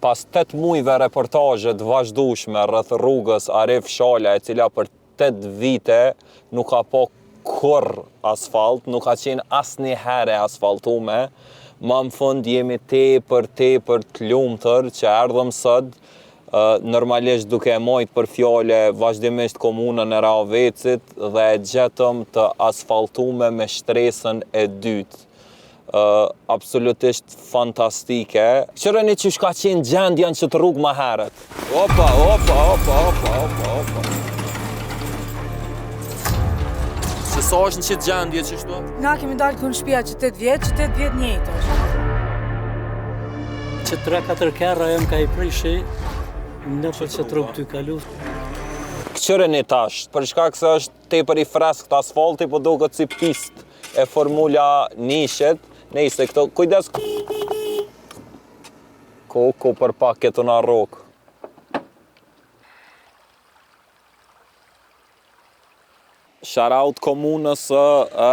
Pas 8 muajve reportazhe të vazhdueshme rreth rrugës Arif Shala, e cila për 8 vite nuk ka po kurr asfalt, nuk ka qenë asnjëherë asfaltume, ma në fund jemi tepër të lumtur që erdhëm sot, normalisht duke e mojt për fjale vazhdimisht komunën e Rahovecit dhe e gjetëm të asfaltume me shtresën e dytë. Absolutisht fantastike. Qërëni që shka qenë gjendjan që të rrugë më herët. Opa. Se sa është në qitë gjendje që shtu? Na kemi dalë kënë shpia që 8 vjetë, që 8 vjetë njëjtë është. Që 3-4 kera jem ka i prishi, në për që të rrugë ty kalu. Qërëni tash, për shkak se është tepër i freskët asfalti, po do këtë si pist e Formula nishet, nejse këto, kujdes. Ko për pak këtu na rrokë. Shoutout komunës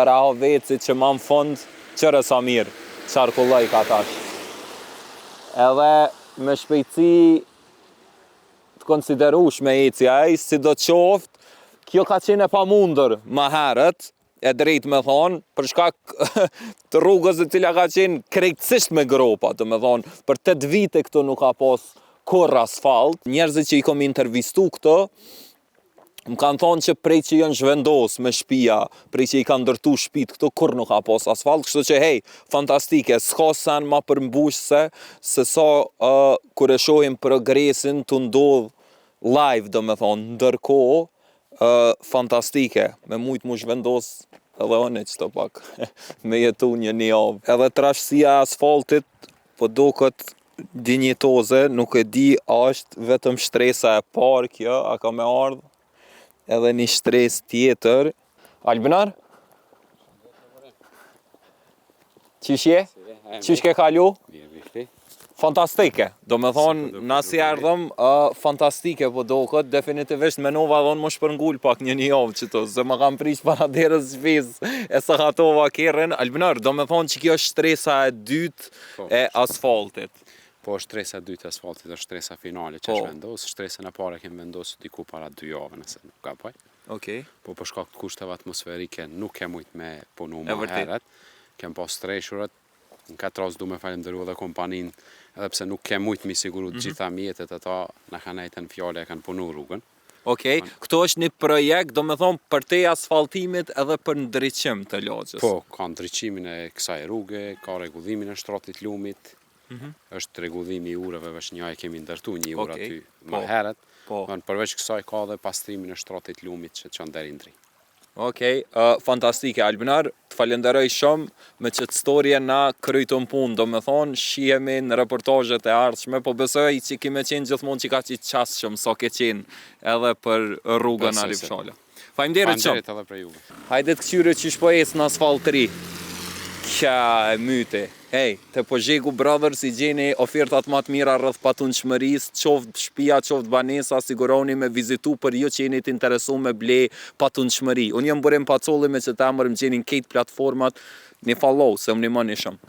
Rahovecit që ma në fund qërë sa mirë, qarkulloj ka tash. Edhe me shpejtësi të konsiderueshme eci ai, si do qoftë, kjo ka qenë e pamundur më herët, e drejt me thonë, për shkak të rrugës e cila ka qenë krejtësisht me gropa, të me thonë, për 8 vite këtu nuk ka pas kur asfalt. Njerëzit që i kom intervistu këto, më kanë thonë që prej që janë zhvendos me shtëpia, prej që i kanë ndërtu shtëpit këtu, kur nuk ka pas asfalt, kështu që hej, fantastike, s'ka sen ma përmbushse se sa kur e shohim progresin të ndodh live, do me thonë, ndërkohë, fantastike, me mujtë mu zhvendos edhe one qëto pak, me jetu një javë. Edhe trashësia asfaltit, po do këtë dinjitoze, nuk e di është vetëm shtresa e parë kjo, a ka me ardhë, edhe një shtres tjetër. Albinar? Qish je? Qish ke kalu? Fantastike, do me thonë, nasi erdhëm, fantastike, po do këtë definitivisht menova dhonë më shpërngull pak një javë qëto, se më kam prish para derës shpiz, e sa hatova keren. Albinar, do me thonë që kjo është shtresa e dytë e asfaltit. Po, shtresa e dytë e asfaltit është shtresa finale që është vendosë, shtresa në pare kemë vendosë diku para 2 javë nëse nuk ka paj. Okej. Po, për shkak të kushteve atmosferike nuk ke mujtë me punu më heret, kemë pas streshurët, në këtë rast du me falenderu edhe kompaninë, edhe pse nuk ke mujtë mi siguru të gjitha mjetet ata në kanë ejtë në fjale e kanë punu rrugën. Okej, këto është një projekt, do me thonë, për te asfaltimit edhe për ndryqim të lagjës. Po, ka ndryqimin e kësaj rrugë, ka rregullimin e shtratit lumit, është rregullimi i urave, vesh një kemi ndërtu një ur aty më heret, përveç kësaj ka dhe pastrimin e shtratit lumit që çon deri ndri. Okej, fantastike Albinar, të falenderoj shumë me qëtë storje na krytëm punë, do me thonë, shihemi në reportajet e ardhshme, po besoj që kime qenë gjithmonë që ka qitë qasë shumë, so ke qenë edhe për rrugën Arif Shala. Faleminderit shumë. Faleminderit edhe për juve. Hajde të këqyre që shpo ecë në asfalt të ri. Kja e myte. Hej, të Pozhegu Brothers i gjeni ofertat më të mira rreth patundshmërisë, qoftë shtëpia, qoftë banesa, siguroni me vizitu për ju që jeni të interesuar me ble patundshmëri. Unë jam Burim Pacolli me që të emër më gjeni në këtë platformat, një follow se më ndihmoni shumë.